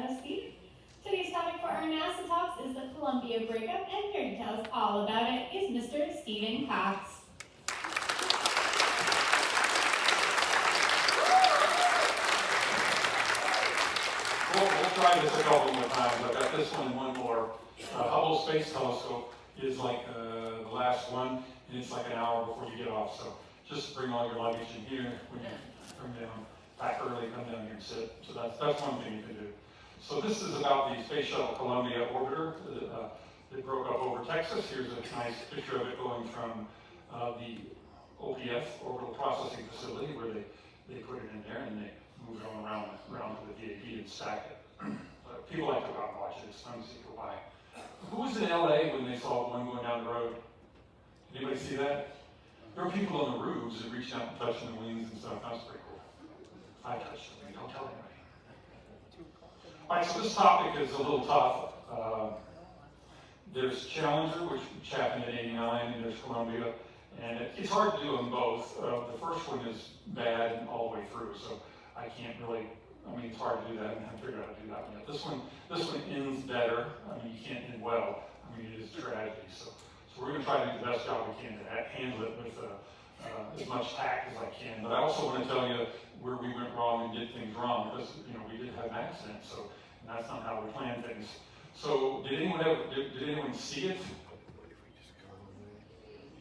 us, Steve. Today's topic for our NASA Talks is the Columbia breakup, and here to tell us all about it is Mr. Stephen Cox. We'll try this a couple more times. I've got this one and one more. Hubble Space Telescope is like the last one, and it's like an hour before you get off. So just bring all your luggage in here when you come down. Pack early, come down here and sit. So that's one thing you can do. So this is about the Space Shuttle Columbia orbiter that broke up over Texas. Here's a nice picture of it going from the OPF, Orbital Processing Facility, where they put it in there and they move it on around to the VAD and stack it. People like to go out and watch it. It's fun to see go by. Who was in LA when they saw one going down the road? Anybody see that? There were people on the roofs that reached out and touched the wings and stuff. That was pretty cool. I touched the wing. Don't tell anybody. All right, so this topic is a little tough. There's Challenger, which happened in '89, and there's Columbia. And it's hard to do them both. The first one is bad all the way through, so I can't really, it's hard to do that. I haven't figured out how to do that one yet. This one ends better. You can't end well. It is a tragedy. So we're going to try to do the best job we can to handle it with as much tact as I can. But I also want to tell you where we went wrong and did things wrong, because we did have an accident. So and that's not how we plan things. So did anyone see it?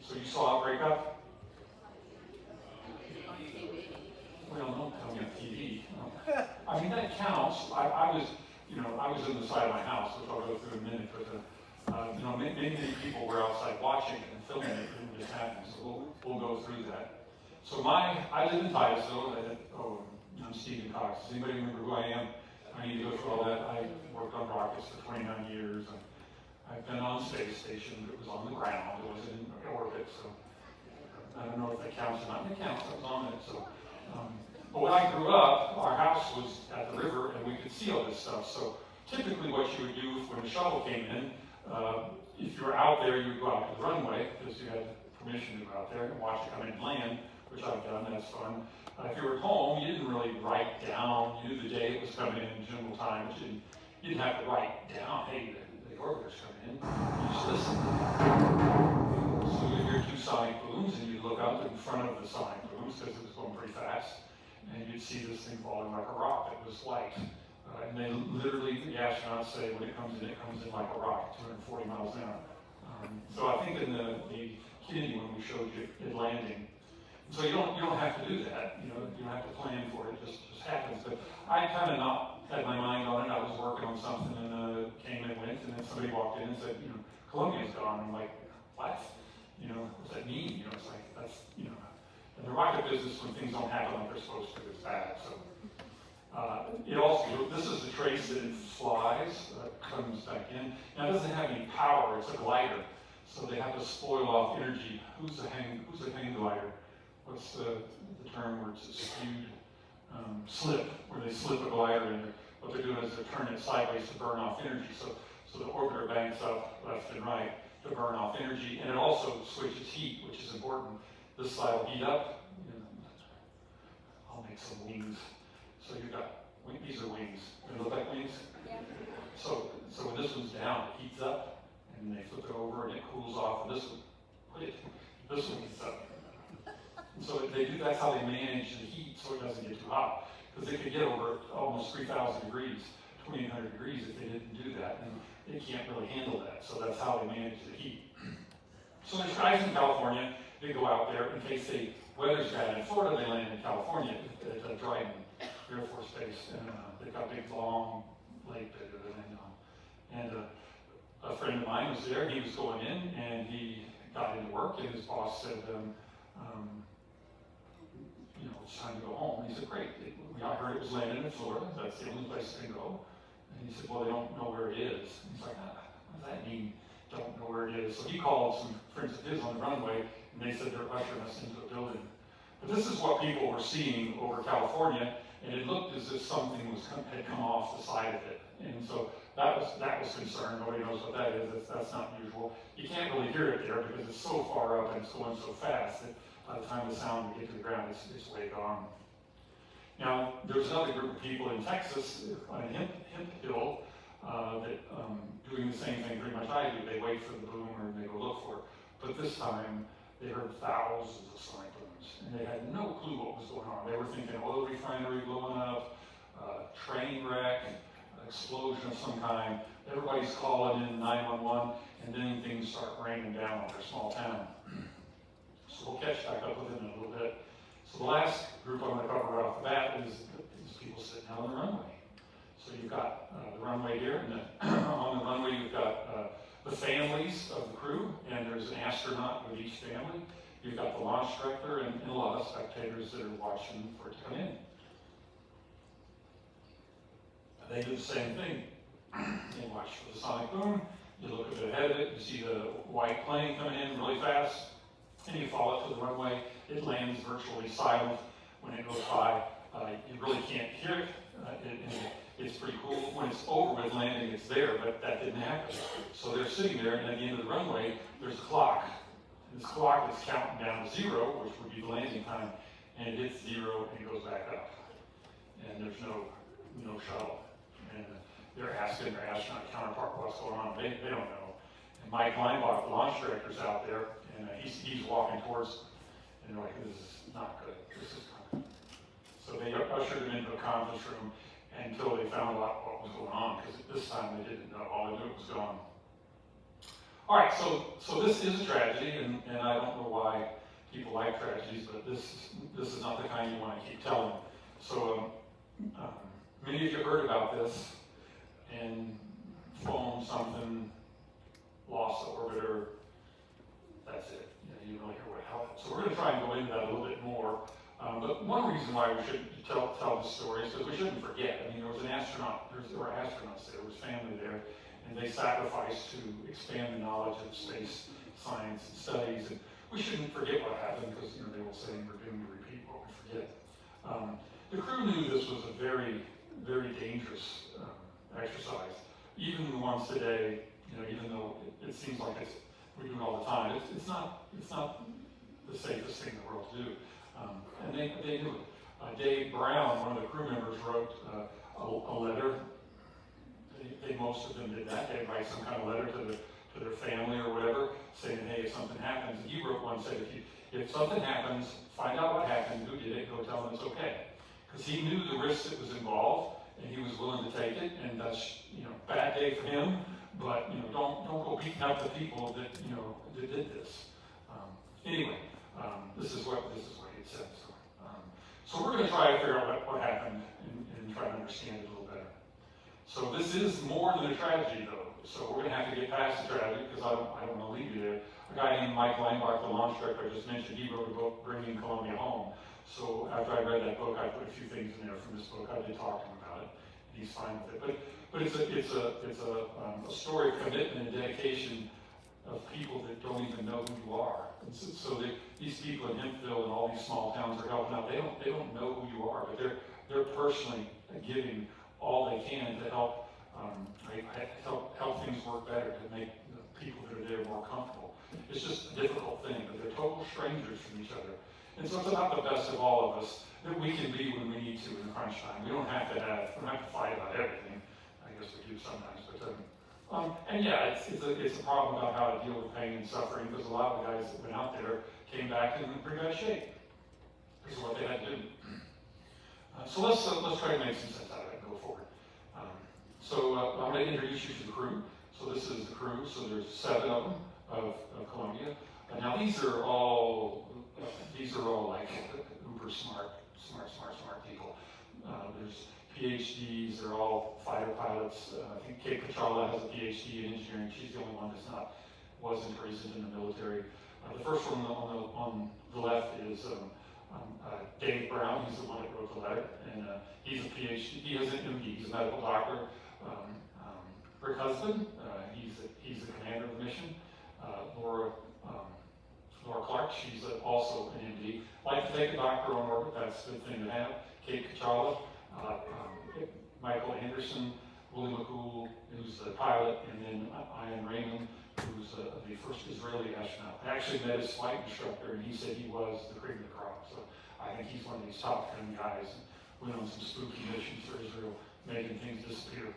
So you saw it break up? Well, don't tell me on TV. That counts. I was in the side of my house, which I'll go through in a minute. But many people were outside watching it and filming it when it happened. So we'll go through that. So I live in Titusville. I'm Stephen Cox. Does anybody remember who I am? I need to go through all that. I worked on rockets for 29 years. I've been on a space station, but it was on the ground. It wasn't in orbit, so I don't know if that counts or not. It counts. I was on it. So, but when I grew up, our house was at the river, and we could see all this stuff. So typically, what you would do when the shuttle came in, if you were out there, you would go out to the runway because you had permission to go out there and watch it come in and land, which I've done. That's fun. If you were at home, you didn't really write down. You knew the day it was coming in general time, but you didn't have to write down, hey, the orbiter's coming in. You just listen. So you'd hear two sonic booms, and you'd look up in front of the sonic booms because it was going pretty fast, and you'd see this thing falling like a rock. It was light. And they literally, the astronauts say, when it comes in like a rock, 240 miles an hour. So I think in the Kennedy one we showed you it landing. So you don't have to do that. You don't have to plan for it. It just happens. But I kind of not had my mind on it. I was working on something and came and went, and then somebody walked in and said, Columbia's gone. I'm like, what? What's that mean? It's like that's in the rocket business when things don't happen like they're supposed to, it's bad. So this is the trace that it flies, comes back in. Now it doesn't have any power. It's a glider, so they have to spoil off energy. Who's the hang glider? What's the term where it's a skewed slip, where they slip a glider in there? What they're doing is they're turning it sideways to burn off energy. So the orbiter banks up left and right to burn off energy, and it also switches heat, which is important. This side will heat up. I'll make some wings. So you've got these are wings. They look like wings. Yeah. So when this one's down, it heats up, and they flip it over, and it cools off. And this one heats up. So that's how they manage the heat so it doesn't get too hot. Because they could get over almost 3,000 degrees, 2,800 degrees if they didn't do that. And they can't really handle that. So that's how they manage the heat. So there's guys in California, they go out there in case the weather's bad. In Florida, they land in California at Dryden Air Force Base. And they've got a big, long lake that they're landing on. And a friend of mine was there. He was going in, and he got into work, and his boss said, it's time to go home. And he said, great. I heard it was landing in Florida. That's the only place it can go. And he said, well, they don't know where it is. And he's like, what does that mean, don't know where it is? So he called some friends of his on the runway, and they said they're ushering us into a building. But this is what people were seeing over California, and it looked as if something had come off the side of it. And so that was concern. Nobody knows what that is. That's not usual. You can't really hear it there because it's so far up and it's going so fast that by the time the sound would get to the ground, it's way gone. Now, there's another group of people in Texas on a hemp hill that doing the same thing pretty much I do. They wait for the boom or they go look for it. But this time, they heard thousands of sonic booms, and they had no clue what was going on. They were thinking oil refinery blowing up, train wreck, explosion of some kind. Everybody's calling in 911, and then things start raining down on their small town. So we'll catch back up with it in a little bit. So the last group I'm going to cover right off the bat is people sitting out on the runway. So you've got the runway here, and then on the runway you've got the families of the crew, and there's an astronaut with each family. You've got the launch director and a lot of spectators that are watching for it to come in. They do the same thing. You watch for the sonic boom, you look a bit ahead of it, you see the white plane coming in really fast, and you follow it to the runway. It lands virtually silent when it goes by. You really can't hear it. It's pretty cool. When it's over with landing, it's there, but that didn't happen. So they're sitting there, and at the end of the runway, there's a clock. And this clock is counting down to 0, which would be the landing time, and it hits 0 and it goes back up. And there's no shuttle. And they're asking their astronaut counterpart what's going on. They don't know. And Mike Leinbach, the launch director's out there, and he's walking towards, and they're like, this is not good. This is not good. So they ushered him into a conference room until they found out what was going on, because at this time they didn't know. All they knew it was gone. All right, so this is a tragedy, and I don't know why people like tragedies, but this is not the kind you want to keep telling. So many of you heard about this, and phone something, lost the orbiter, that's it. You don't hear what happened. So we're going to try and go into that a little bit more. But one reason why we should tell this story is because we shouldn't forget. I mean, there was an astronaut, there were astronauts there, there was family there, and they sacrificed to expand the knowledge of space science and studies. And we shouldn't forget what happened because they will say we're doomed to repeat what we forget. The crew knew this was a very, very dangerous exercise. Even the ones today, even though it seems like we do it all the time, it's not the safest thing in the world to do. And they knew it. Dave Brown, one of the crew members, wrote a letter. Most of them did that. They'd write some kind of letter to their family or whatever, saying, hey, if something happens. He wrote one, said, if something happens, find out what happened, who did it, go tell them it's okay. Because he knew the risk that was involved, and he was willing to take it, and that's, bad day for him, but, don't go beating up the people that, that did this. Anyway, this is what he said. So we're going to try to figure out what happened and try to understand it a little better. So this is more than a tragedy, though. So we're going to have to get past the tragedy because I don't want to leave you there. A guy named Mike Leinbach, the launch director I just mentioned, he wrote a book, Bringing Columbia Home. So after I read that book, I put a few things in there from this book. I did talk to him about it. He's fine with it. But it's a story of commitment and dedication of people that don't even know who you are. And so these people in Hempville and all these small towns are helping out. They don't know who you are, but they're personally giving all they can to help things work better, to make the people that are there more comfortable. It's just a difficult thing, but they're total strangers from each other. And so it's about the best of all of us that we can be when we need to in the crunch time. We don't have to fight about everything. I guess we do sometimes, but and yeah, it's a problem about how to deal with pain and suffering, because a lot of the guys that went out there came back in pretty bad shape. This is what they had to do. So let's try to make some sense out of it and go forward. I'm going to introduce you to the crew. So this is the crew. So there's 7 of them of Columbia. Now these are all like uber smart people. There's PhDs. They're all fighter pilots. I think Kate Kachala has a PhD in engineering. She's the only one that's wasn't or isn't in the military. The first one on the left is Dave Brown. He's the one that wrote the letter, and he's a PhD. He has an MD. He's a medical doctor. Her husband, he's the commander of the mission. Laura Clark, she's also an MD. Like to take a doctor on orbit. That's a good thing to have. Kate Kachala, Michael Anderson, Willie McCool, who's the pilot, and then Ian Raymond, who's the first Israeli astronaut. I actually met his flight instructor, and he said he was the cream of the crop. So I think he's one of these top 10 guys. went on some spooky missions for Israel, making things disappear.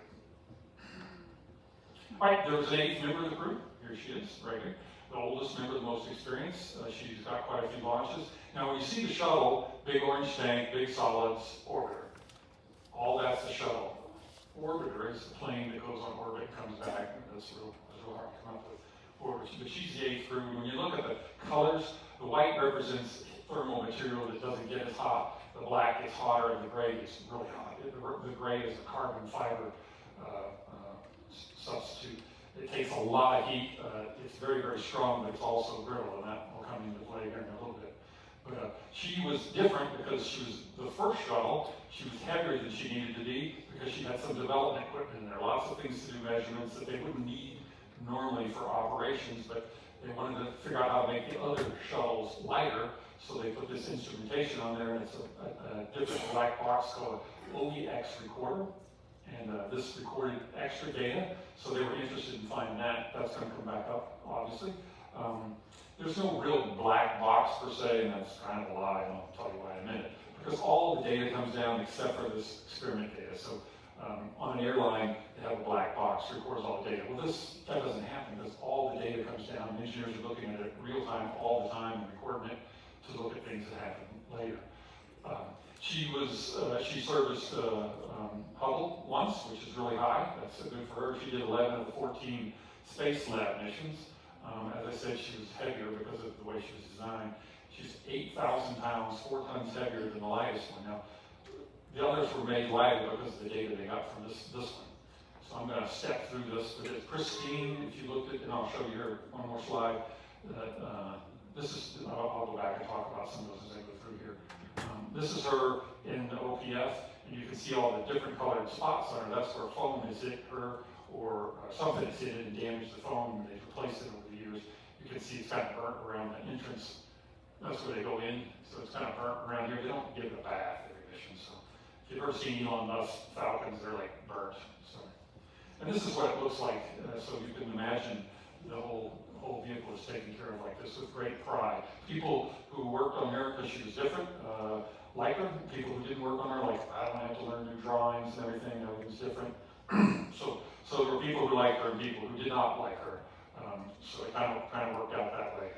All right, there was an 8th member of the group. Here she is, right here. The oldest member, the most experienced. She's got quite a few launches. Now, when you see the shuttle, big orange tank, big solids, orbiter. All that's the shuttle. Orbiter is the plane that goes on orbit and comes back. That's real hard to come up with. Orbiter. But she's the 8th group. When you look at the colors, the white represents thermal material that doesn't get as hot. The black gets hotter, and the gray gets really hot. The gray is a carbon fiber substitute. It takes a lot of heat. It's very, very strong, but it's also brittle, and that will come into play here in a little bit. But she was different because she was the first shuttle. She was heavier than she needed to be because she had some development equipment in there. Lots of things to do, measurements that they wouldn't need normally for operations, but they wanted to figure out how to make the other shuttles lighter, so they put this instrumentation on there, and it's a different black box called an OEX recorder. And this recorded extra data, so they were interested in finding that. That's going to come back up, obviously. There's no real black box per se, and that's kind of a lie, and I'll tell you why in a minute. Because all the data comes down except for this experiment data. So on an airline, they have a black box, records all the data. Well, that doesn't happen because all the data comes down. Engineers are looking at it real time, all the time, and recording it to look at things that happen later. She serviced Hubble once, which is really high. That's good for her. She did 11 of the 14 Space Lab missions. As I said, she was heavier because of the way she was designed. She's 8,000 pounds, 4 tons heavier than the lightest one. Now, the others were made lighter because of the data they got from this one. So I'm going to step through this. But it's pristine. If you looked at, and I'll show you here one more slide. I'll go back and talk about some of those as I go through here. This is her in the OPF, and you can see all the different colored spots on her. That's where a foam has hit her, or something has hit it and damaged the foam, and they've replaced it over the years. You can see it's kind of burnt around the entrance. That's where they go in, so it's kind of burnt around here. They don't give it a bath every mission, so if you've ever seen Elon Musk Falcons, they're like burnt. So, and this is what it looks like, so you can imagine the whole vehicle is taken care of like this with great pride. People who worked on her because she was different, like her. People who didn't work on her, like, I don't have to learn new drawings and everything, everything's different. So there were people who liked her and people who did not like her. So it kind of worked out that way.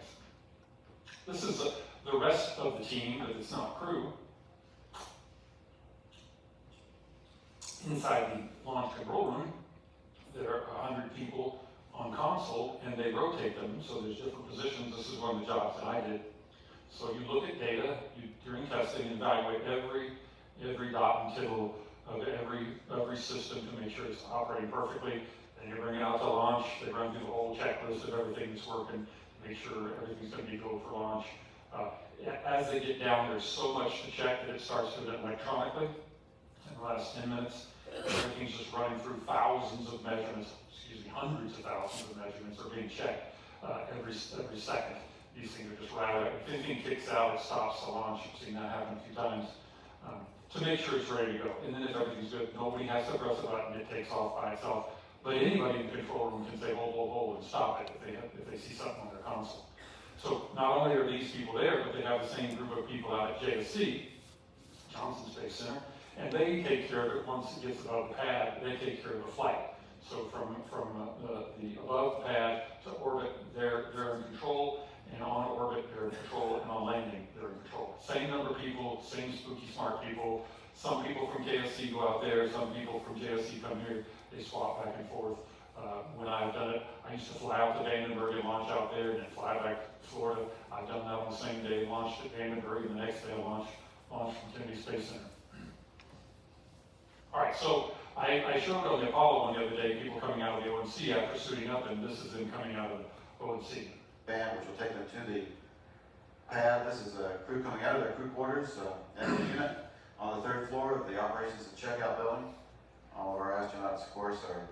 This is the rest of the team, but it's not crew. Inside the launch control room, there are 100 people on console, and they rotate them, so there's different positions. This is one of the jobs that I did. So you look at data, during testing, evaluate every dot and tittle of every system to make sure it's operating perfectly. Then you bring it out to launch. They run through the whole checklist of everything that's working, make sure everything's going to be go for launch. As they get down, there's so much to check that it starts to do it electronically. In the last 10 minutes, everything's just running through thousands of measurements. Hundreds of thousands of measurements are being checked every second. These things are just routed. If anything kicks out, it stops the launch. You've seen that happen a few times to make sure it's ready to go. And then if everything's good, nobody has to press a button. It takes off by itself. But anybody in the control room can say, hold, hold, hold, and stop it if they see something on their console. So not only are these people there, but they have the same group of people out at JSC, Johnson Space Center, and they take care of it once it gets above the pad. They take care of the flight. So from the above pad to orbit, they're in control, and on orbit, they're in control, and on landing, they're in control. Same number of people, same spooky smart people. Some people from JSC go out there, some people from JSC come here. They swap back and forth. When I've done it, I used to fly out to Vandenberg and launch out there, and then fly back to Florida. I've done that on the same day, launched at Vandenberg, and the next day I launched from Kennedy Space Center. All right, so I showed on the Apollo one the other day, people coming out of the ONC after suiting up, and this is them coming out of the ONC. Band, which will take them to the pad. This is a crew coming out of their crew quarters at the unit on the 3rd floor of the operations and checkout building. All of our astronauts, of course, are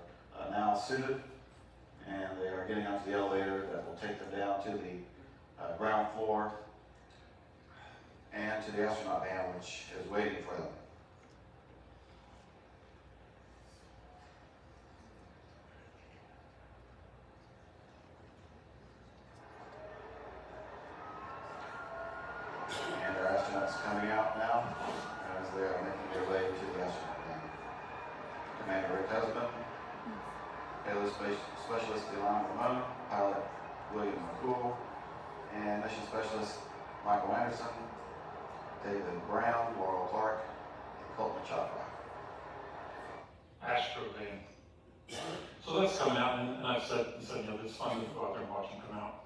now suited, and they are getting onto the elevator that will take them down to the ground floor and to the astronaut band, which is waiting for them. And our astronauts coming out now as they are making their open. Payload Specialist Delon Ramon, Pilot William McCool, and Mission Specialist Michael Anderson, David Brown, Laurel Clark, and Colton Chopra. Astro Van. So that's coming out, and I've said, you know, it's fun to go out there and watch them come out.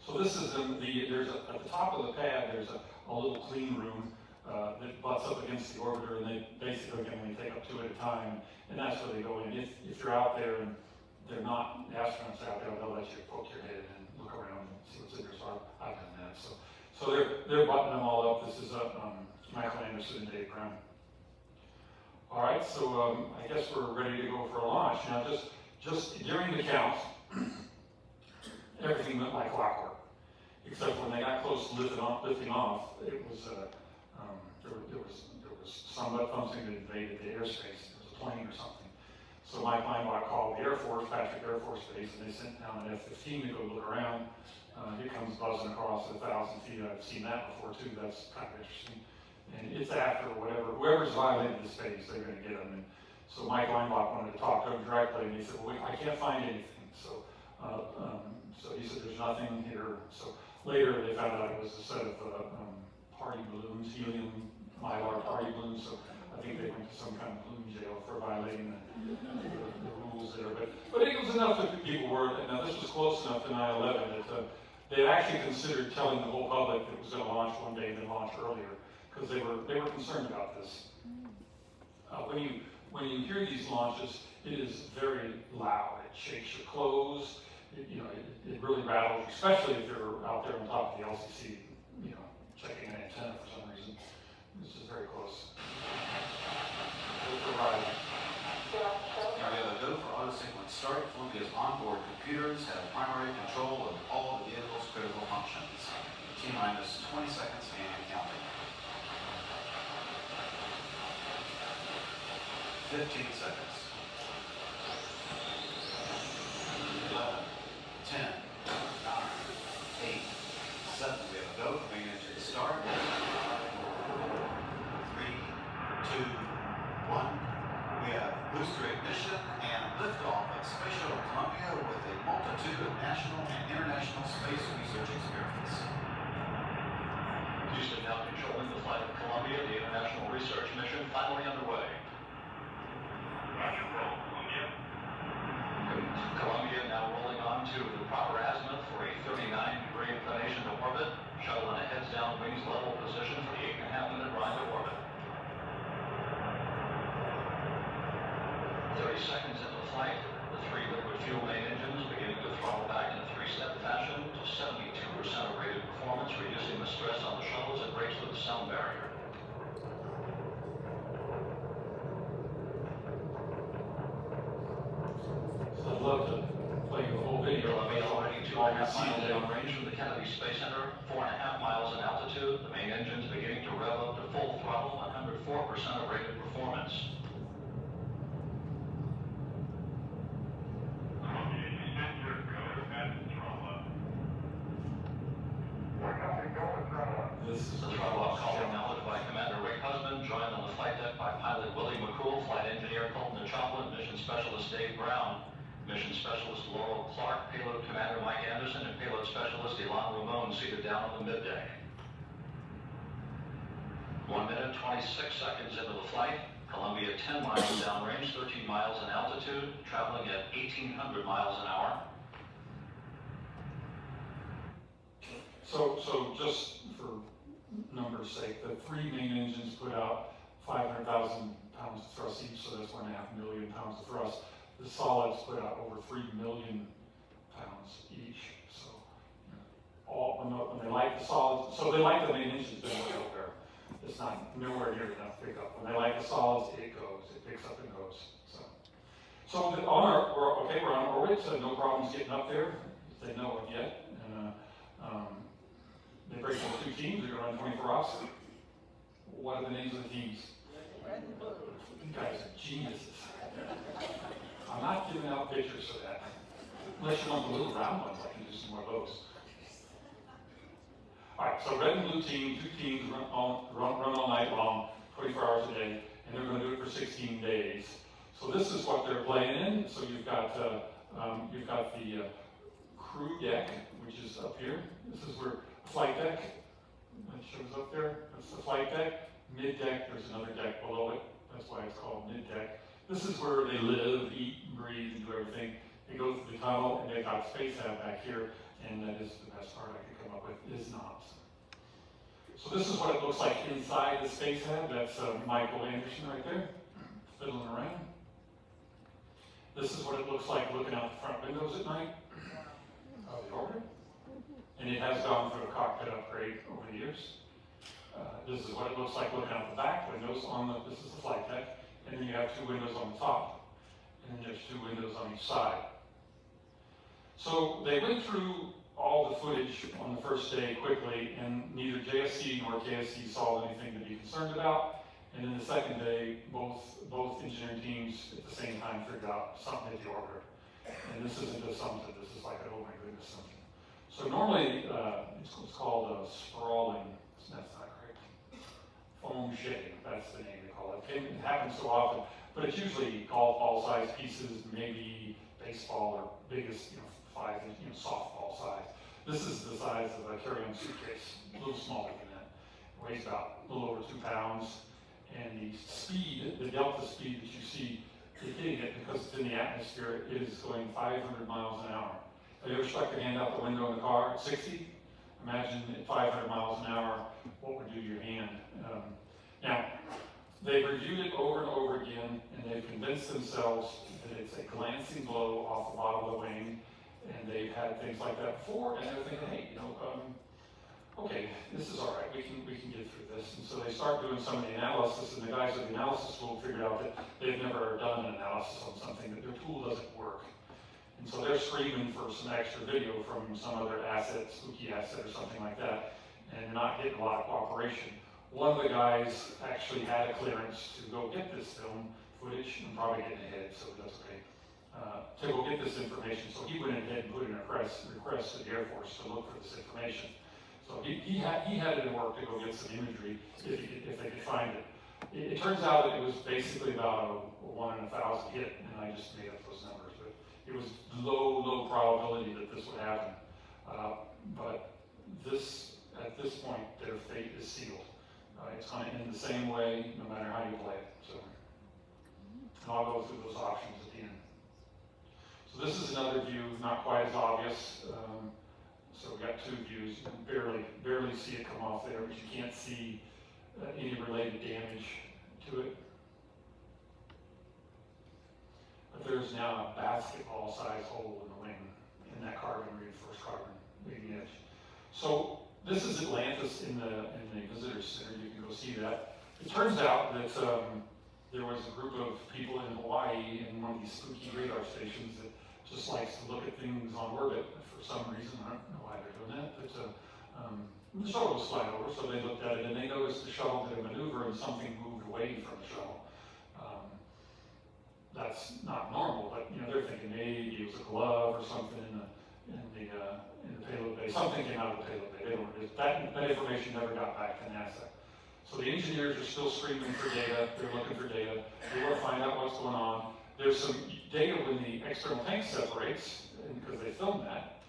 So this is at the top of the pad, there's a little clean room that butts up against the orbiter, and they basically can only take up 2 at a time, and that's where they go in. If you're out there and they're not astronauts out there, they'll let you poke your head and look around and see what's in there. So I've done that. So they're buttoning them all up. This is Michael Anderson and Dave Brown. All right, so I guess we're ready to go for a launch. Now, just during the counts, everything went like clockwork, except when they got close to lifting off, it was there was some something that invaded the airspace. It was a plane or something. So Mike Leinbach called the Air Force, Patrick Air Force Base, and they sent down an F-15 to go look around. It comes buzzing across at 1,000 feet. I've seen that before too. That's kind of interesting. And it's after whoever's violated the space, they're going to get them. And so Mike Leinbach wanted to talk to him directly, and he said, well, I can't find anything. So he said, there's nothing here. So later they found out it was a set of party balloons, helium mylar party balloons. So I think they went to some kind of balloon jail for violating the rules there. But it was enough that people were, now this was close enough to 9/11 that they actually considered telling the whole public that it was going to launch one day and then launch earlier, because they were concerned about this. When you hear these launches, it is very loud. It shakes your clothes. It really rattles, especially if you're out there on top of the LCC, checking an antenna for some reason. This is very close. Now we have a go for auto sequence start. Columbia's onboard computers have primary control of all the vehicle's critical functions. T-minus 20 seconds and counting. 15 seconds. 11, 10, 9, 8, 7. We have a go for main engine start. 3, 2, 1. We have booster ignition and liftoff of Space Shuttle Columbia with a multitude of national and international space research experience. Houston now controlling the flight of Columbia, the international research mission finally underway. Roger, roll, Columbia. Columbia now rolling on to the proper azimuth for a 39-degree inclination to orbit. Shuttle in a heads-down, wings level position for the 8.5-minute ride to orbit. 30 seconds into flight, the 3 liquid fuel main engines beginning to throttle back in a 3-step fashion to 72% of rated performance, reducing the stress on the shuttle as it breaks through the sound barrier. So I'd love to play the whole video. Columbia already 2.5 miles downrange from the Kennedy Space Center, 4.5 miles in altitude. The main engines beginning to rev up to full throttle, 104% of rated performance. This is The throttle up call now led by Commander Rick Husband, joined on the flight deck by pilot Willie McCool, flight engineer Colton Chopra, mission specialist Dave Brown, mission specialist Laurel Clark, payload commander Mike Anderson, and payload specialist Elon Ramon seated down on the middeck. 1 minute, 26 seconds into the flight. Columbia 10 miles downrange, 13 miles in altitude, traveling at 1,800 miles an hour. So just for numbers' sake, the 3 main engines put out 500,000 pounds of thrust each, so that's 1.5 million pounds of thrust. The solids put out over 3 million pounds each. So when they light the solids, so they light the main engines, then they go there. It's not nowhere near enough pickup. When they light the solids, it goes. It picks up and goes. So we're on orbit, so no problems getting up there, if they know it yet. They break into 2 teams. They're going to run 24 hours. What are the names of the teams? You guys are geniuses. I'm not giving out pictures for that. Unless you want the little round ones, I can do some more of those. All right, so red and blue team, 2 teams run all night long, 24 hours a day, and they're going to do it for 16 days. So this is what they're playing in. So you've got the crew deck, which is up here. This is where flight deck, that shows up there. That's the flight deck. Mid deck, there's another deck below it. That's why it's called mid deck. This is where they live, eat, breathe, and do everything. They go through the tunnel, and they got space hab back here, and that is the best part I could come up with, is knobs. So this is what it looks like inside the space hab. That's Michael Anderson right there, fiddling around. This is what it looks like looking out the front windows at night of the orbiter. And it has gone through a cockpit upgrade over the years. This is what it looks like looking out the back windows this is the flight deck. And then you have 2 windows on the top. And then there's 2 windows on each side. So they went through all the footage on the first day quickly, and neither JSC nor KSC saw anything to be concerned about. And then the second day, both engineering teams at the same time figured out something hit the orbiter. And this isn't just something, this is like an oh my goodness something. So normally, it's called sprawling, that's not correct, foam shedding, that's the name they call it. It happens so often, but it's usually golf ball size pieces, maybe baseball or biggest, 5 inch, softball size. This is the size of a carry-on suitcase, a little smaller than that. It weighs about a little over 2 pounds. And the speed, the delta speed that you see hitting it, because it's in the atmosphere, is going 500 miles an hour. Have you ever stuck your hand out the window in the car at 60? Imagine at 500 miles an hour, what would do to your hand? Now, they've reviewed it over and over again, and they've convinced themselves that it's a glancing blow off the bottom of the wing, and they've had things like that before, and they're thinking, hey, okay, this is all right, we can get through this. And so they start doing some of the analysis, and the guys at the analysis tool figured out that they've never done an analysis on something, that their tool doesn't work. And so they're screaming for some extra video from some other asset, spooky asset or something like that, and they're not getting a lot of cooperation. One of the guys actually had a clearance to go get this film footage. I'm probably getting ahead, so that's okay. To go get this information, so he went ahead and put in a request to the Air Force to look for this information. So he had it in work to go get some imagery if they could find it. It turns out that it was basically about a 1 in 1,000 hit, and I just made up those numbers, but it was low probability that this would happen. But at this point, their fate is sealed. It's going to end the same way, no matter how you play it. So, and I'll go through those options at the end. So this is another view, not quite as obvious. So we got 2 views. You can barely see it come off there, but you can't see any related damage to it. But there's now a basketball-sized hole in the wing in that reinforced carbon leading edge. So this is Atlantis in the visitor center. You can go see that. It turns out that there was a group of people in Hawaii in one of these spooky radar stations that just likes to look at things on orbit for some reason. I don't know why they're doing that, but the shuttle was flying over, so they looked at it and they noticed the shuttle did a maneuver and something moved away from the shuttle. That's not normal, but they're thinking maybe it was a glove or something in the payload bay. Something came out of the payload bay. They don't. That information never got back to NASA. So the engineers are still screaming for data. They're looking for data. They want to find out what's going on. There's some data when the external tank separates, because they filmed that,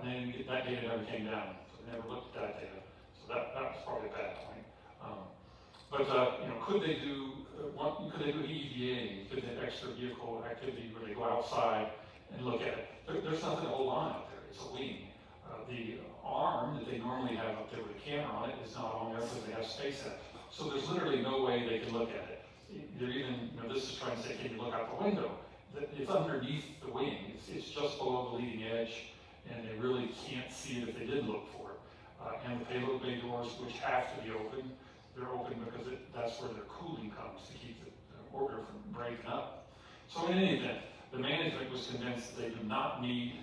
and then that data never came down. So they never looked at that data. So that was probably a bad point. Could they do EVA? Could they have extra vehicle activity where they go outside and look at it? There's nothing to hold on out there. It's a wing. The arm that they normally have up there with a camera on it is not on there because they have space at it. So there's literally no way they can look at it. They're even, this is trying to say, can you look out the window? It's underneath the wing. It's just below the leading edge, and they really can't see it if they did look for it. And the payload bay doors, which have to be open, they're open because that's where their cooling comes to keep the orbiter from breaking up. So in any event, the management was convinced that they do not need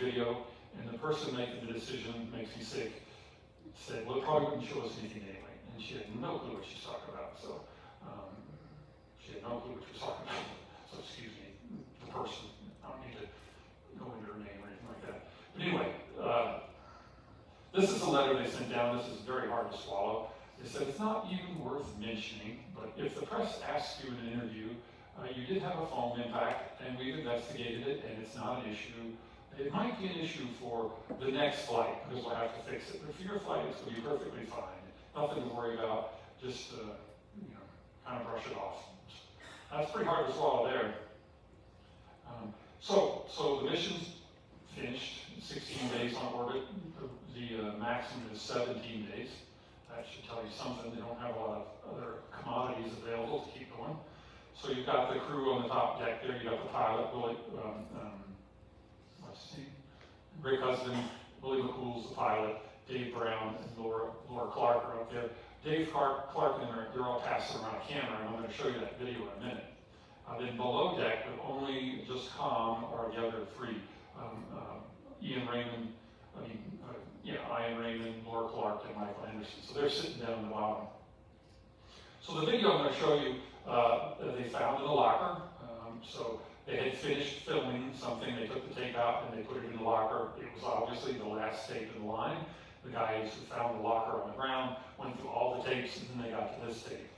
video, and the person making the decision makes me sick. Said, well, it probably wouldn't show us anything anyway. And she had no clue what she's talking about. So she had no clue what she was talking about. So excuse me, the person. I don't need to go into her name or anything like that. But anyway, this is the letter they sent down. This is very hard to swallow. They said it's not even worth mentioning, But if the press asks you in an interview, you did have a foam impact, and we've investigated it, and it's not an issue. It might be an issue for the next flight, because we'll have to fix it. But for your flight, it's going to be perfectly fine. Nothing to worry about. Just, kind of brush it off. That's pretty hard to swallow there. So the mission's finished. 16 days on orbit. The maximum is 17 days. That should tell you something. They don't have a lot of other commodities available to keep going. So you've got the crew on the top deck there. You got the pilot, Willie, what's his name? Rick Husband, Willie McCool's the pilot, Dave Brown and Laura Clark are up there. Dave Clark and them, they're all passing around a camera, and I'm going to show you that video in a minute. Then below deck, with only just comm, are the other three. Ian Raymond, Laura Clark, and Michael Anderson. So they're sitting down in the bottom. So the video I'm going to show you, they found in the locker. So they had finished filming something. They took the tape out and they put it in the locker. It was obviously the last tape in the line. The guys who found the locker on the ground went through all the tapes, and then they got to this tape.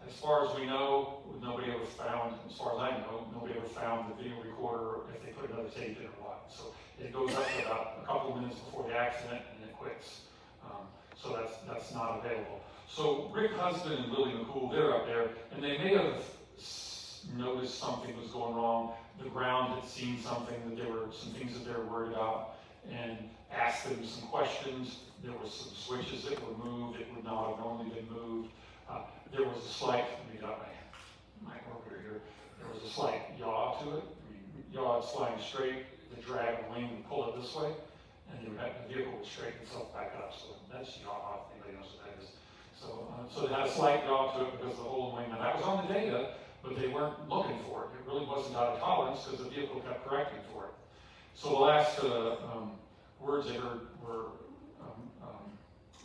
As far as we know, nobody ever found, as far as I know, nobody ever found the video recorder if they put another tape in or what. So it goes up to about a couple of minutes before the accident, and it quits. So that's not available. So Rick Husband and Willie McCool, they're up there, and they may have noticed something was going wrong. The ground had seen something, that there were some things that they were worried about, and asked them some questions. There were some switches that were moved that would not have normally been moved. There was a slight, let me get out my orbiter here. There was a slight yaw to it. Yaw is flying straight, the drag the wing would pull it this way, and the vehicle would straighten itself back up. So that's yaw, if anybody knows what that is. So it had a slight yaw to it because of the whole wing. Now that was on the data, but they weren't looking for it. It really wasn't out of tolerance because the vehicle kept correcting for it. So the last words they heard were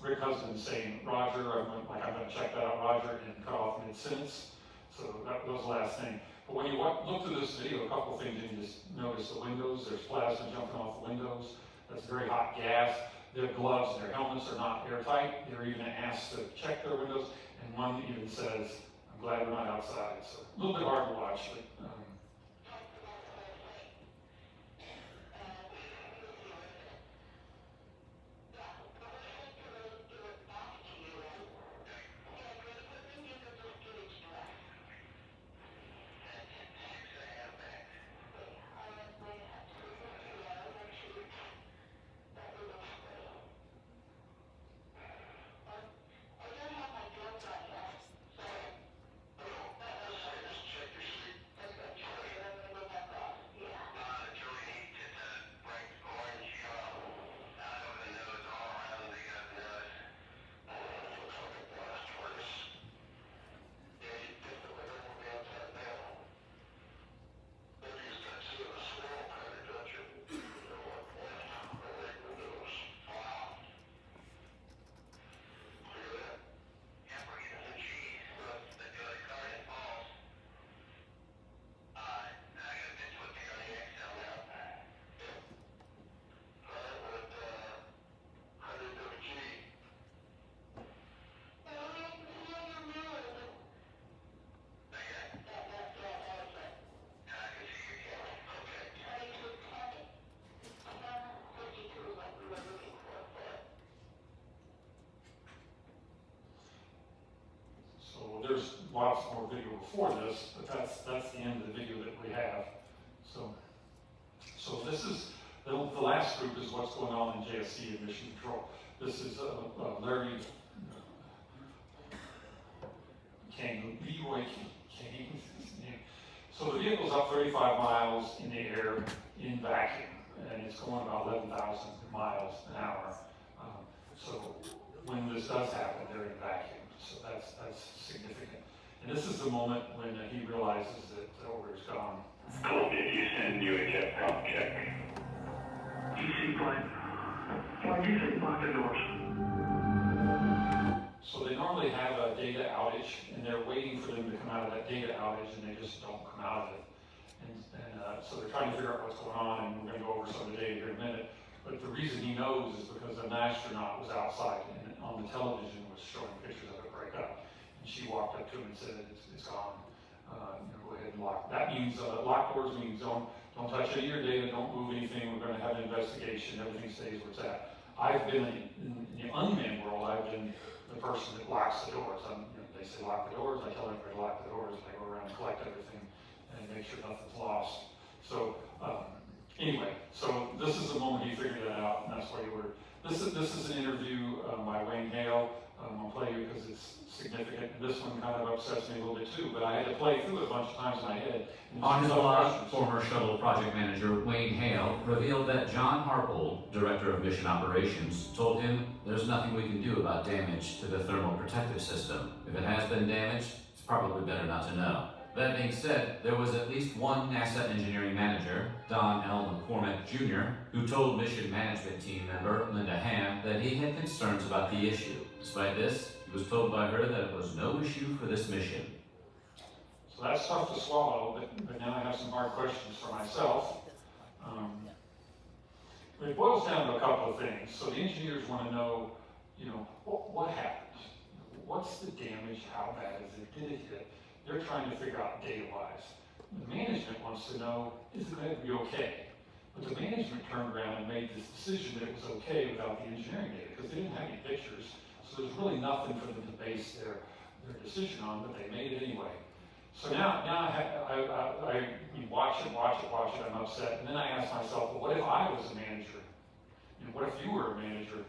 Rick Husband saying, Roger, I'm going to check that out, Roger, and cut off mid-sentence. So that was the last thing. But when you look through this video, a couple of things you can just notice. The windows, there's plasma jumping off the windows. That's very hot gas. Their gloves and their helmets are not airtight. They're even asked to check their windows. And one even says, I'm glad we're not outside. So a little bit hard to watch, but there's lots more video before this, but that's the end of the video that we have. So this is, the last group is what's going on in JSC and Mission Control. This is Larry Leroy King. So the vehicle's up 35 miles in the air in vacuum, and it's going about 11,000 miles an hour. So when this does happen, they're in vacuum. So that's significant. And this is the moment when he realizes that the order's gone. Columbia, Houston, UHF, prompt check. DC flight. Flight DC, lock the doors. So they normally have a data outage, and they're waiting for them to come out of that data outage, and they just don't come out of it. And so they're trying to figure out what's going on, and we're going to go over some of the data here in a minute. But the reason he knows is because an astronaut was outside, and on the television was showing pictures of it break up. And she walked up to him and said, it's gone. Go ahead and lock. That means, lock doors means don't touch any of your data, don't move anything, we're gonna have an investigation, everything stays where it's at. I've been in the unmanned world, I've been the person that locks the doors. They say lock the doors, I tell everybody to lock the doors, I go around and collect everything and make sure nothing's lost. So, anyway, so this is the moment he figured that out, and that's why he ordered. This is an interview by Wayne Hale. I'll play you because it's significant. And this one kind of upsets me a little bit too, but I had to play through it a bunch of times in my head. On his blog, former shuttle project manager Wayne Hale revealed that John Harpole, director of mission operations, told him there's nothing we can do about damage to the thermal protective system. If it has been damaged, it's probably better not to know. That being said, there was at least one NASA engineering manager, Don L. McCormick Jr., who told mission management team member Linda Ham that he had concerns about the issue. Despite this, he was told by her that it was no issue for this mission. So that's tough to swallow, but now I have some hard questions for myself. It boils down to a couple of things. So the engineers want to know, what happened? What's the damage? How bad is it? Did it hit? They're trying to figure out data-wise. The management wants to know, is it going to be okay? But the management turned around and made this decision that it was okay without the engineering data, because they didn't have any pictures. So there's really nothing for them to base their decision on, but they made it anyway. So now I watch it, I'm upset, and then I ask myself, well, what if I was a manager? What if you were a manager?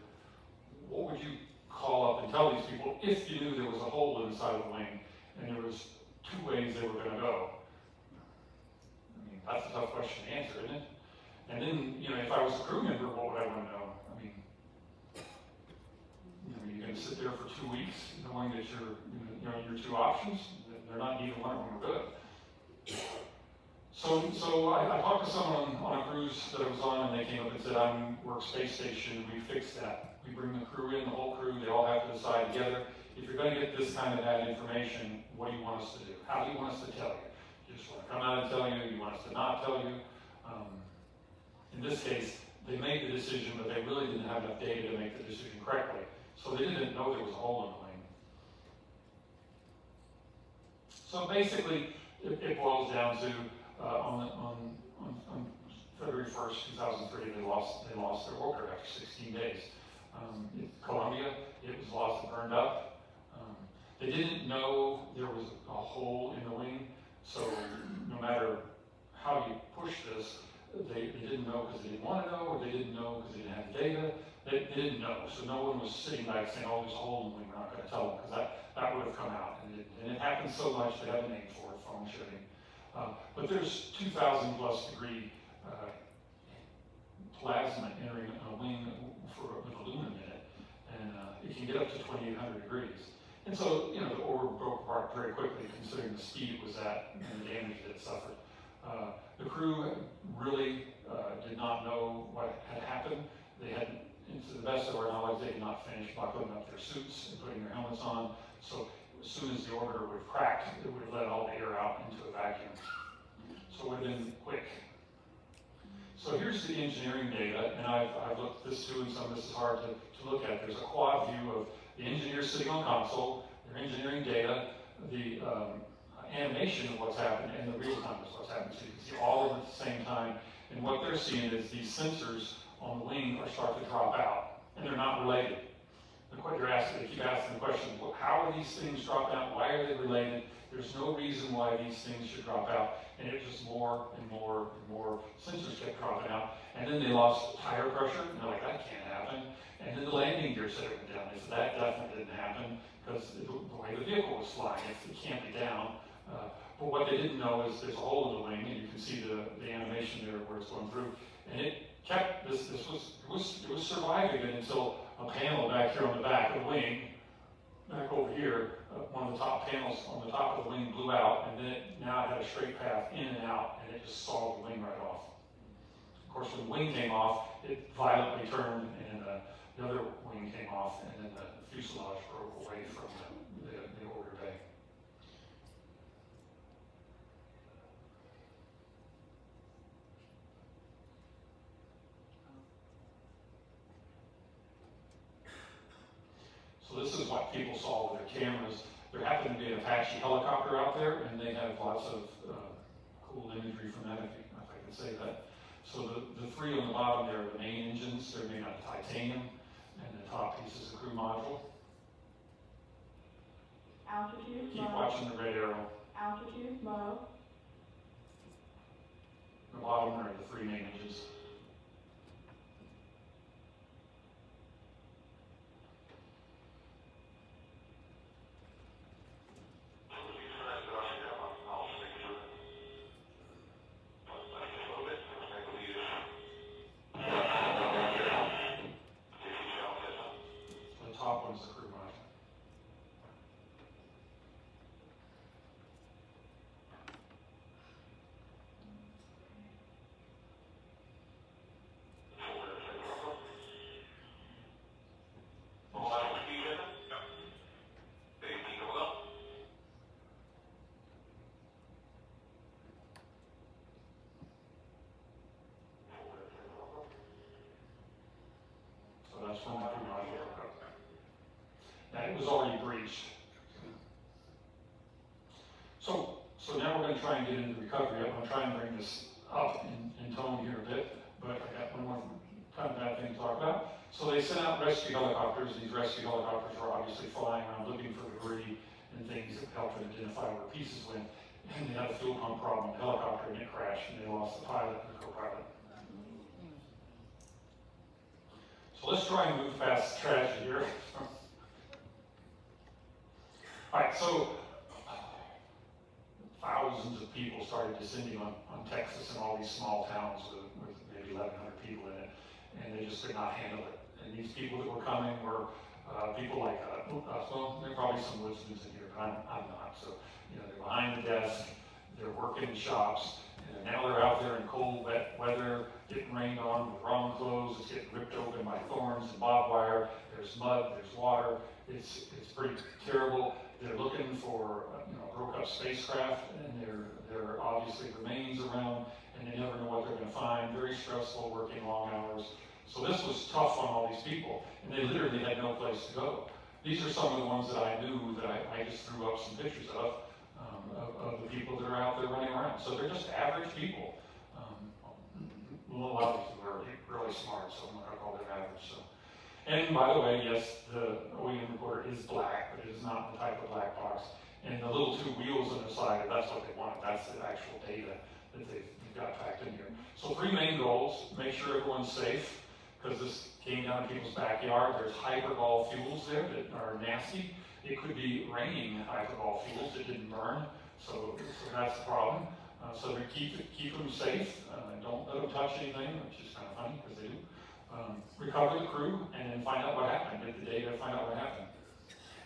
What would you call up and tell these people if you knew there was a hole in the side of the wing and there was two ways they were going to go? That's a tough question to answer, isn't it? And then, if I was a crew member, what would I want to know? You're going to sit there for 2 weeks knowing that your two options, they're not neither one of them are good. So I talked to someone on a cruise that I was on, and they came up and said, we're a space station, we fixed that. We bring the crew in, the whole crew, they all have to decide together. If you're going to get this kind of bad information, what do you want us to do? How do you want us to tell you? You just want to come out and tell you? You want us to not tell you? In this case, they made the decision, but they really didn't have enough data to make the decision correctly. So they didn't know there was a hole in the wing. So basically, it boils down to on February 1st, 2003, they lost their order after 16 days. Columbia, it was lost and burned up. They didn't know there was a hole in the wing, so no matter how you push this, they didn't know because they didn't want to know, or they didn't know because they didn't have the data. They didn't know, so no one was sitting back saying, oh, there's a hole in the wing, we're not going to tell them, because that would have come out. And it happens so much, they have a name for it, foam shooting. But there's 2,000 plus degree plasma entering a wing with a lumen in it, and it can get up to 2,800 degrees. And so, the order broke apart very quickly, considering the speed was at and the damage that it suffered. The crew really did not know what had happened. They had, to the best of our knowledge, they did not finish buckling up their suits and putting their helmets on. So as soon as the orbiter would have cracked, it would have let all the air out into a vacuum. So it would have been quick. So here's the engineering data, and I've looked at this too, and some of this is hard to look at. There's a quad view of the engineers sitting on console, their engineering data, the animation of what's happened, and the real time of what's happened. So you can see all of them at the same time, and what they're seeing is these sensors on the wing are starting to drop out, and they're not related. They keep asking the question, well, how are these things dropped out? Why are they related? There's no reason why these things should drop out. And it just more and more and more sensors kept dropping out. And then they lost tire pressure, and they're like, that can't happen. And then the landing gear said it went down. They said that definitely didn't happen because the way the vehicle was flying, it can't be down. But what they didn't know is there's a hole in the wing, and you can see the animation there where it's going through. And it kept it was surviving it until a panel back here on the back of the wing, back over here, one of the top panels on the top of the wing blew out, and then now it had a straight path in and out, and it just sawed the wing right off. Of course, when the wing came off, it violently turned, and the other wing came off, and then the fuselage broke away from the order bay. So this is what people saw with their cameras. there happened to be an Apache helicopter out there, and they have lots of cool imagery from that, if I can say that. So the three on the bottom there are the main engines. They're made out of titanium, and the top piece is a crew module. Altitude, Keep low. watching the red arrow. Altitude, low. The bottom are the three main engines. The top one's the crew module. So that's when the crew module broke up. Now, it was already breached. So now we're going to try and get into recovery. I'm going to try and bring this up in tone here a bit, but I got one more kind of bad thing to talk about. So they sent out rescue helicopters. These rescue helicopters were obviously flying around looking for debris and things that helped them identify where pieces went. And they had a fuel pump problem in the helicopter, and it crashed, and they lost the pilot and the co-pilot. So let's try and move past tragedy here. All right, so thousands of people started descending on Texas and all these small towns with maybe 1,100 people in it, and they just could not handle it. And these people that were coming were people like us. Well, there are probably some Woodsmans in here, but I'm not. So, you know, they're behind the desk, they're working in shops, and now they're out there in cold, wet weather, getting rained on with wrong clothes. It's getting ripped open by thorns and barbed wire. There's mud, there's water. It's pretty terrible. They're looking for broke up spacecraft, and there are obviously remains around, and they never know what they're going to find. Very stressful, working long hours. So this was tough on all these people, and they literally had no place to go. These are some of the ones that I knew that I just threw up some pictures of the people that are out there running around. So they're just average people. A lot of them are really smart, so I'm not going to call them average. So. And by the way, yes, the OEM recorder is black, but it is not the type of black box. And the little two wheels on the side, that's what they wanted. That's the actual data that they've got packed in here. So three main goals: make sure everyone's safe, because this came down to people's backyard. There's hyperball fuels there that are nasty. It could be raining hyperball fuels that didn't burn, so that's the problem. So they keep them safe. Don't let them touch anything, which is kind of funny because they do. Recover the crew, and then find out what happened. Get the data, find out what happened.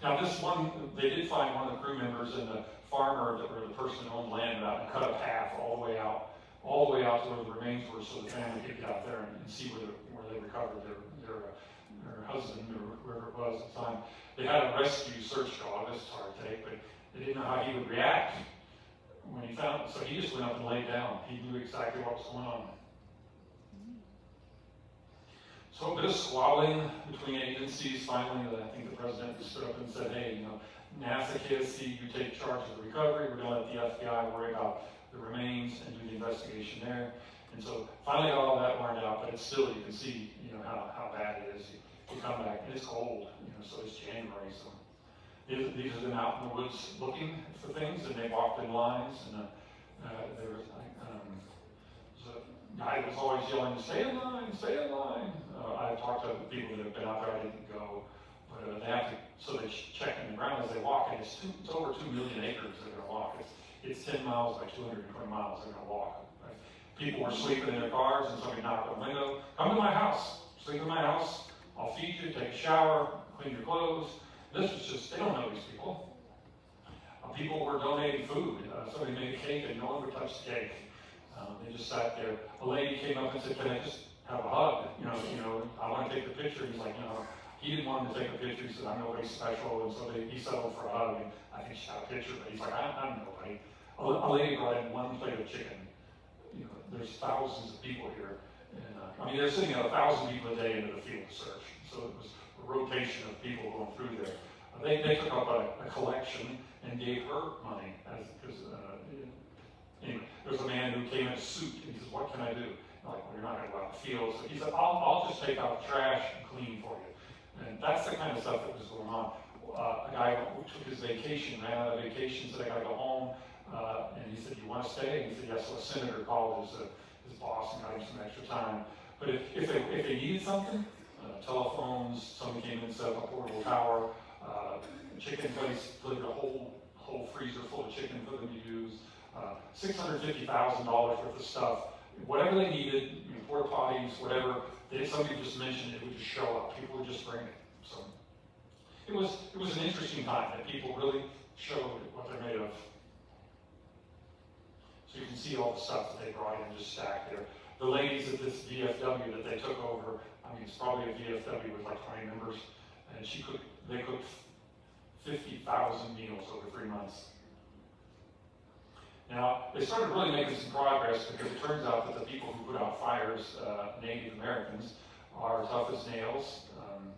Now this one, they did find one of the crew members and the farmer, or the person who owned land, out and cut a path all the way out to where the remains were, so the family could get out there and see where they recovered their husband or whoever it was at the time. They had a rescue search dog. This is hard to take, but they didn't know how he would react when he found it, so he just went up and laid down. He knew exactly what was going on. So a bit of squabbling between agencies. Finally, I think the president stood up and said, hey, NASA KSC, you take charge of the recovery. We're going to let the FBI worry about the remains and do the investigation there. And so finally got all that worked out, but it's still, you can see, how bad it is. You come back, and it's cold, so it's January. So these are them out in the woods looking for things, and they walked in lines, and there was a guy that was always yelling, stay in line, stay in line. I've talked to people that have been out there. I didn't go, but they have to, so they check in the ground as they walk, and it's over 2 million acres they're going to walk. It's 10 miles by 220 miles they're going to walk. Right? People were sleeping in their cars, and somebody knocked on the window, come to my house, sleep in my house, I'll feed you, take a shower, clean your clothes. This was just, they don't know these people. People were donating food. Somebody made a cake, and no one would touch the cake. They just sat there. A lady came up and said, can I just have a hug? I want to take the picture. He's like, he didn't want him to take a picture. He said, I'm nobody special. And so he settled for a hug. And I think she got a picture, but he's like, I'm nobody. A lady brought in one plate of chicken. There's thousands of people here. And they're sending out 1,000 people a day into the field search. So it was a rotation of people going through there. They took up a collection and gave her money because anyway, there was a man who came in a suit and he says, "What can I do?" I'm like, "Well, you're not going to go out in the field." So he said, I'll just take out the trash and clean for you. And that's the kind of stuff that was going on. A guy who took his vacation, ran out of vacation, said, "I got to go home." And he said, "You want to stay?" And he said, "Yes." So a senator called his boss and got him some extra time. But if they needed something, telephones, somebody came in and set up a portable tower, chicken place delivered a whole freezer full of chicken for them to use, $650,000 worth of stuff. Whatever they needed, porta potties, whatever, somebody just mentioned it would just show up. People would just bring it. So it was an interesting time that people really showed what they're made of. So you can see all the stuff that they brought in just stacked there. The ladies at this VFW that they took over, I mean, it's probably a VFW with like 20 members, and they cooked 50,000 meals over 3 months. Now, they started really making some progress because it turns out that the people who put out fires, Native Americans, are tough as nails.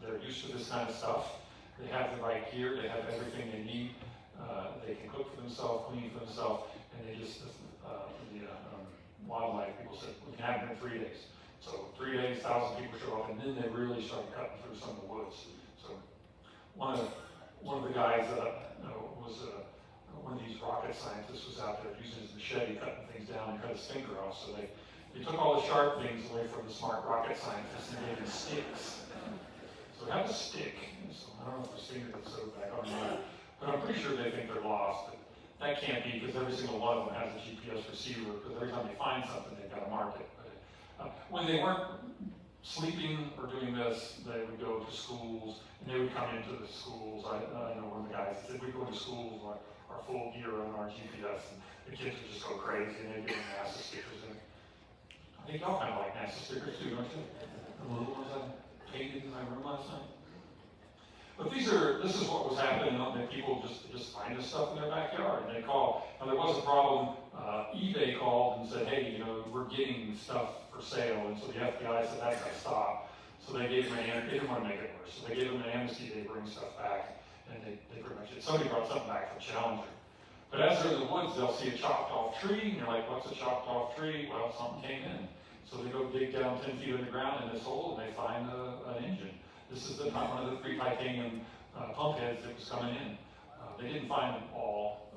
They're used to this kind of stuff. They have the right gear, they have everything they need. They can cook for themselves, clean for themselves, and they just, wildlife people said, we can have it in 3 days. So 3 days, 1,000 people show up, and then they really started cutting through some of the woods. So one of the guys was one of these rocket scientists was out there using his machete, cutting things down, and cut his finger off. So they took all the sharp things away from the smart rocket scientists and gave him sticks. So have a stick. So I don't know if his finger gets sewed back on or not, but I'm pretty sure they think they're lost. But that can't be because every single one of them has a GPS receiver, because every time they find something, they've got to mark it. But when they weren't sleeping or doing this, they would go to schools, and they would come into the schools. I know one of the guys said, we go to schools, our full gear on our GPS, and the kids would just go crazy, and they'd get NASA stickers in it. I think y'all kind of like NASA stickers too, don't you? The little ones I painted in my room last night. But this is what was happening, that people just find this stuff in their backyard, and they call. Now there was a problem, eBay called and said, "Hey, we're getting stuff for sale," and so the FBI said, "That's got to stop." So they gave them they didn't want to make it worse, so they gave them an amnesty, they bring stuff back, and they pretty much did. Somebody brought something back from Challenger. But as they're in the woods, they'll see a chopped off tree, and they're like, "What's a chopped off tree?" Well, something came in. So they go dig down 10 feet underground in this hole, and they find an engine. This is one of the 3 titanium pump heads that was coming in. They didn't find them all.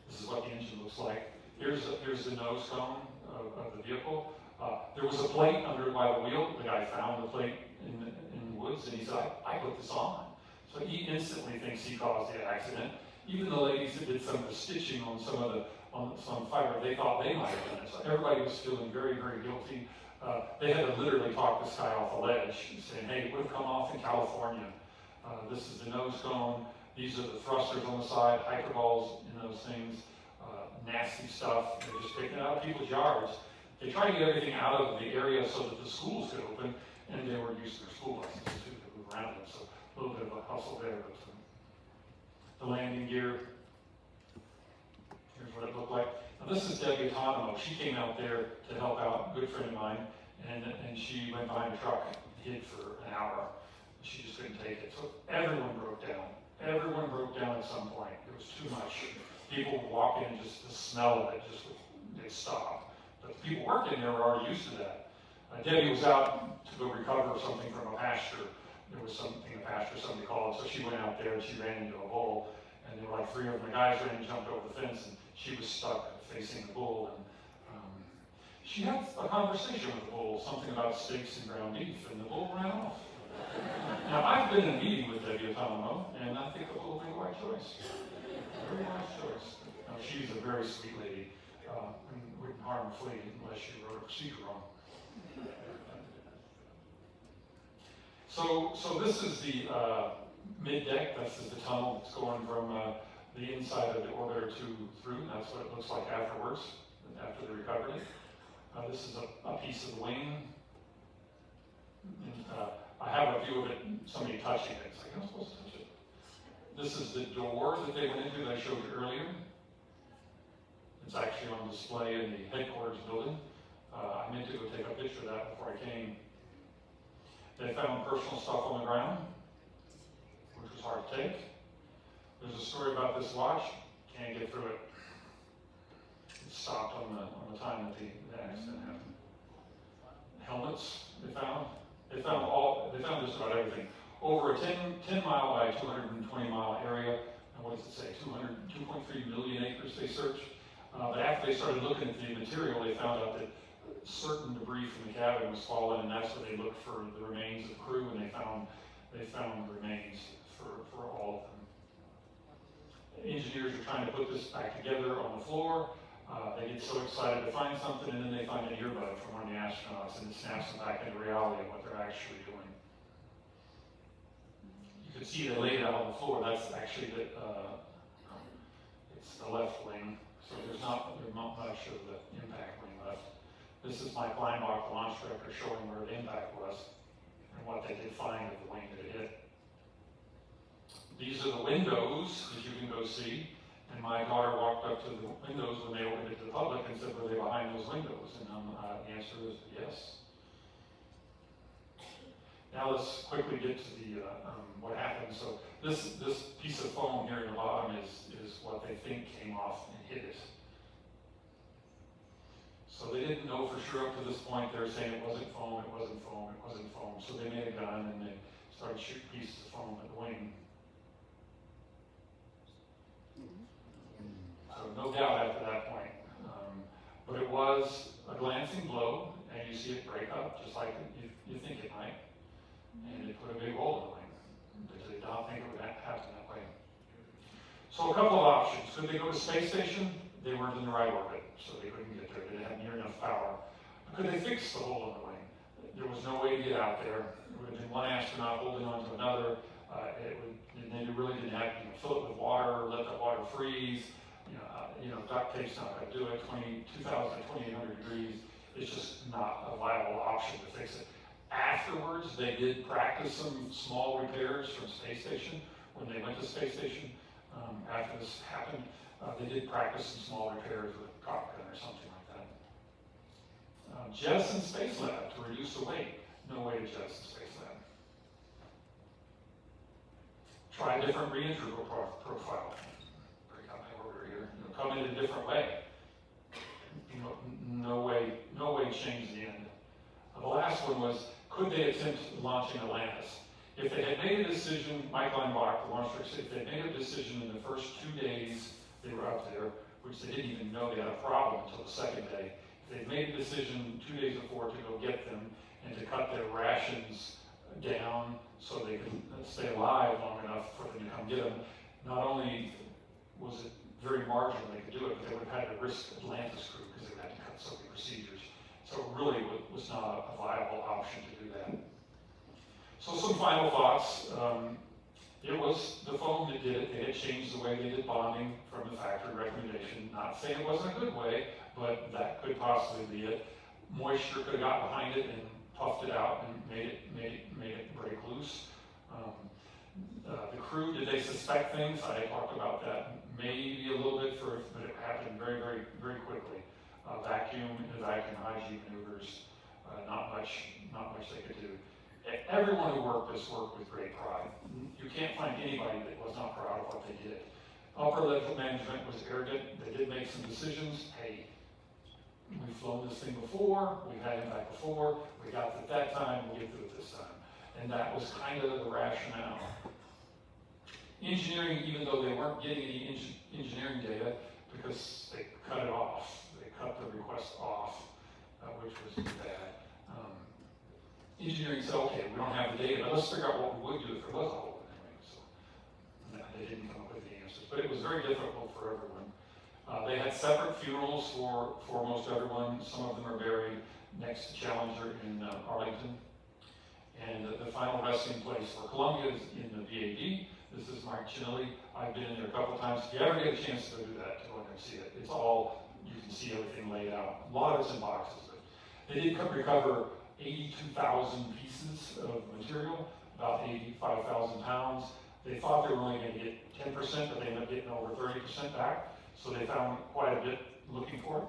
This is what the engine looks like. Here's the nose cone of the vehicle. There was a plate under by the wheel. The guy found the plate in the woods, and he said, I put this on. So he instantly thinks he caused the accident. Even the ladies that did some of the stitching on some fiber, they thought they might have done it. So everybody was feeling very, very guilty. They had to literally talk this guy off the ledge, saying, "Hey, it would have come off in California. This is the nose cone. These are the thrusters on the side, hyperballs in those things, nasty stuff. They're just taking it out of people's yards." They tried to get everything out of the area so that the schools could open, and they were using their school licenses too to move around them. So a little bit of a hustle there. But the landing gear, here's what it looked like. Now this is Debbie Autonomo. She came out there to help out, a good friend of mine, and she went behind a truck and hid for an hour. She just couldn't take it. So everyone broke down. Everyone broke down at some point. It was too much. People would walk in, just the smell of it, they'd stop. But the people working there were already used to that. Debbie was out to go recover something from a pasture. There was something in the pasture, somebody called, so she went out there and she ran into a bull. And there were like 3 of them. The guys ran and jumped over the fence, and she was stuck facing the bull. And she had a conversation with the bull, something about steaks and ground beef, and the bull ran off. Now, I've been in a meeting with Debbie Autonomo, and I think the bull made the right choice. Very wise choice. Now, she's a very sweet lady, and wouldn't harm a flea unless she wrote a procedure wrong. So this is the mid-deck. This is the tunnel that's going from the inside of the orbiter through, and that's what it looks like afterwards, after they recovered it. This is a piece of the wing. And, I have a view of it, somebody touching it. It's like, I'm supposed to touch it. This is the door that they went into that I showed you earlier. It's actually on display in the headquarters building. I meant to go take a picture of that before I came. They found personal stuff on the ground, which was hard to take. There's a story about this watch, can't get through it. It stopped on the time that the accident happened. Helmets they found. They found just about everything. Over a 10 mile by 220 mile area, and what does it say, 2.3 million acres they searched. But after they started looking at the material, they found out that certain debris from the cabin was fallen, and that's where they looked for the remains of the crew, and they found remains for all of them. Engineers are trying to put this back together on the floor. They get so excited to find something, and then they find an earbud from one of the astronauts, and it snaps them back into reality of what they're actually doing. You can see they laid it out on the floor. That's actually it's the left wing, so there's not much of the impact wing left. This is Mike Leinbach, the launch director, showing where the impact was and what they did find of the wing that it hit. These are the windows that you can go see. And my daughter walked up to the windows when they opened it to the public and said, were they behind those windows? And the answer is yes. Now let's quickly get to the what happened. So this piece of foam here in the bottom is what they think came off and hit it. So they didn't know for sure up to this point. They were saying it wasn't foam, it wasn't foam, it wasn't foam. So they made a gun and they started shooting pieces of foam at the wing. So no doubt after that point. But it was a glancing blow, and you see it break up just like you think it might. And it put a big hole in the wing. They did not think it would happen that way. So a couple of options. Could they go to space station? They weren't in the right orbit, so they couldn't get there. They didn't have near enough power. Could they fix the hole in the wing? There was no way to get out there. It would have been one astronaut holding on to another. They really didn't have to fill it with water, let the water freeze. Duct tape's not going to do it. 2,000 to 2,800 degrees. It's just not a viable option to fix it. Afterwards, they did practice some small repairs from space station. When they went to space station, after this happened, they did practice some small repairs with a cock gun or something like that. Jettison Space Lab to reduce the weight. No way to jettison Space Lab. Try a different re-entry profile. Break out my order here. Come in a different way. No way to change the end. The last one was, could they attempt launching Atlantis? If they had made a decision, Mike Leinbach, the launch director, said if they made a decision in the first 2 days they were up there, which they didn't even know they had a problem until the second day, if they'd made a decision 2 days before to go get them and to cut their rations down so they could stay alive long enough for them to come get them, not only was it very marginal they could do it, but they would have had to risk Atlantis crew because they would have to cut so many procedures. So it really was not a viable option to do that. So some final thoughts. It was the foam that did it. They had changed the way they did bonding from the factory recommendation. Not saying it wasn't a good way, but that could possibly be it. Moisture could have got behind it and puffed it out and made it break loose. The crew, did they suspect things? I talked about that maybe a little bit first, but it happened very, very, very quickly. Vacuum and vacuum hygiene maneuvers, not much they could do. Everyone who worked this worked with great pride. You can't find anybody that was not proud of what they did. Upper level management was arrogant. They did make some decisions. Hey, we've flown this thing before, we've had impact before, we got it at that time, we'll get through it this time. And that was kind of the rationale. Engineering, even though they weren't getting any engineering data, because they cut it off. They cut the request off, which was bad. Engineering said, okay, we don't have the data, but let's figure out what we would do if there was a hole in the wing. So they didn't come up with the answers, but it was very difficult for everyone. They had separate funerals for most everyone. Some of them are buried next to Challenger in Arlington. And the final resting place for Columbia is in the VAD. This is Mike Chinelli. I've been in there a couple of times. If you ever get a chance to do that, to go in there and see it. It's all, you can see everything laid out. A lot of it's in boxes, but they did recover 82,000 pieces of material, about 85,000 pounds. They thought they were only going to get 10%, but they ended up getting over 30% back. So they found quite a bit looking for it.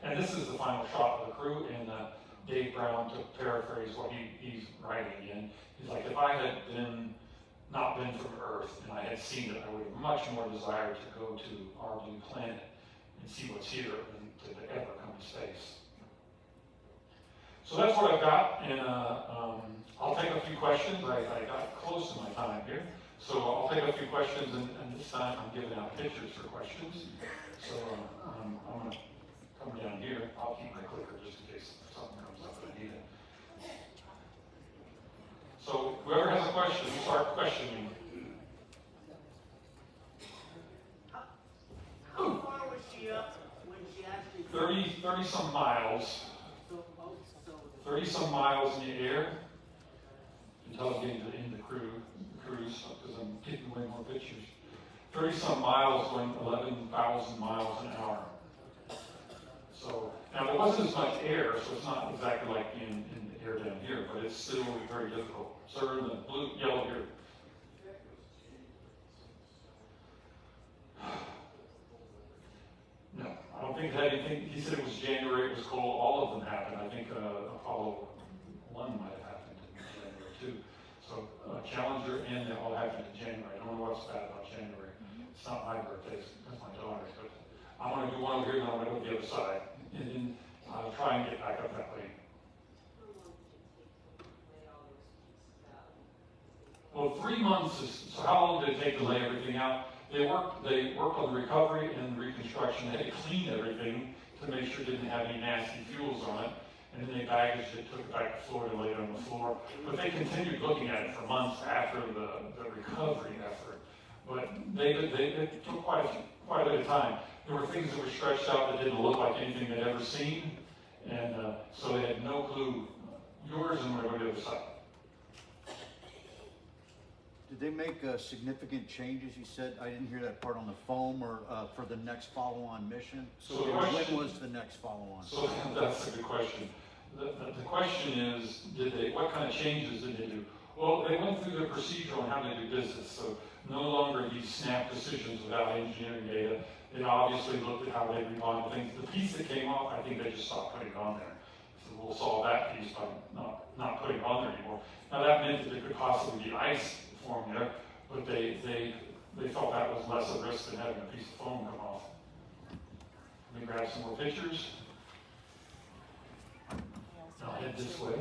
And this is the final shot of the crew, and Dave Brown, to paraphrase what he's writing in, he's like, if I had been not been from Earth and I had seen it, I would have much more desired to go to our blue planet and see what's here than to ever come to space. So that's what I've got, and I'll take a few questions. I got close to my time here, so I'll take a few questions, and this time I'm giving out pictures for questions. So I'm going to come down here. I'll keep my clicker just in case something comes up that I need it. So whoever has a question, start questioning. How far was she up when she actually... 30 some miles. 30 some miles in the air until I was getting to the end of the cruise, because I'm getting way more pictures. 30 some miles going 11,000 miles an hour. So, now there wasn't as much air, so it's not exactly like being in the air down here, but it's still very difficult. So we're in the blue, yellow here. No, I don't think it had anything. He said it was January, it was cold. All of them happened. I think Apollo 1 might have happened in January too. So Challenger and they all happened in January. I don't know what's bad about January. It's not my birthday, that's my daughter's, but I want to do one over here and then I'm going to go to the other side. And then I'll try and get back up that way. Well, 3 months is, so how long did it take to lay everything out? They worked on the recovery and reconstruction. They had to clean everything to make sure it didn't have any nasty fuels on it. And then they baggaged it, took it back to Florida, laid it on the floor. But they continued looking at it for months after the recovery effort. But it took quite a bit of time. There were things that were stretched out that didn't look like anything they'd ever seen. And so they had no clue. Yours, and we're going to the other side. Did they make significant changes, you said? I didn't hear that part on the foam or for the next follow-on mission. So when was the next follow-on? So that's a good question. The question is, what kind of changes did they do? Well, they went through the procedure on how to do business. So no longer these snap decisions without engineering data. They obviously looked at how they rebonded things. The piece that came off, I think they just stopped putting it on there. So we'll solve that piece by not putting it on there anymore. Now that meant that there could possibly be ice formed there, but they felt that was less of a risk than having a piece of foam come off. Let me grab some more pictures. I'll head this way.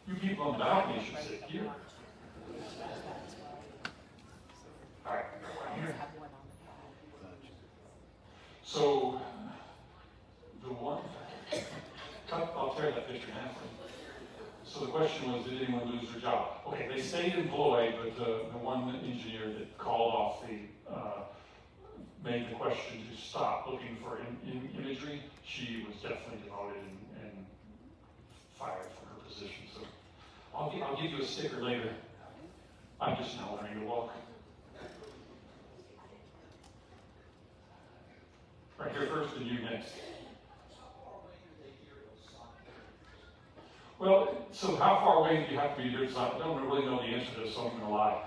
You people on the balcony should sit here. All right, right here. So, the one, I'll tear that picture in half. So the question was, did anyone lose their job? Okay, they stayed employed, but the one engineer that called off made the question to stop looking for imagery, she was definitely demoted and fired from her position. So I'll give you a sticker later. I'm just now learning to walk. Right here first and you next. Well, so how far away do you have to be to do this? I don't really know the answer to this, so I'm going to lie.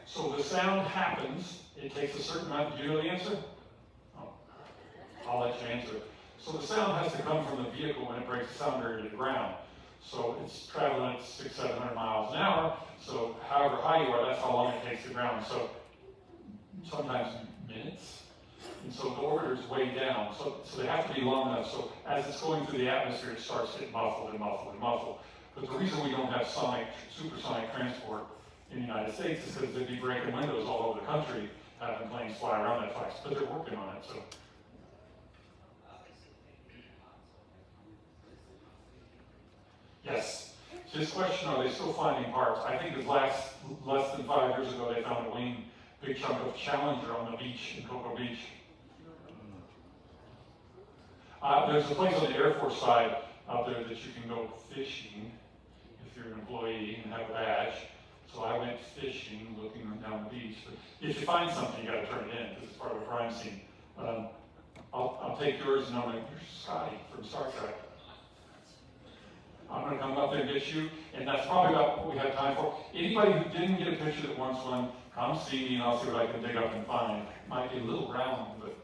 So the sound happens. It takes a certain amount. Do you know the answer? Oh, I'll let you answer. So the sound has to come from the vehicle when it breaks the sound barrier to the ground. So it's traveling at 600-700 miles an hour. So however high you are, that's how long it takes to ground. So sometimes minutes. And so the orbiter is way down. So they have to be long enough. So as it's going through the atmosphere, it starts to get muffled and muffled and muffled. But the reason we don't have supersonic transport in the United States is because they'd be breaking windows all over the country, having planes fly around that place. But they're working on it. So. Yes. So this question, are they still finding parts? I think it was less than 5 years ago they found a big chunk of Challenger on the beach in Cocoa Beach. There's a place on the Air Force side out there that you can go fishing if you're an employee and have a badge. So I went fishing, looking down the beach. But if you find something, you got to turn it in because it's part of a crime scene. I'll take yours and I'm like, you're Scotty from Star Trek. I'm going to come up there and get you, and that's probably about what we have time for. Anybody who didn't get a picture that wants one, come see me and I'll see what I can dig up and find. Might be a little round, but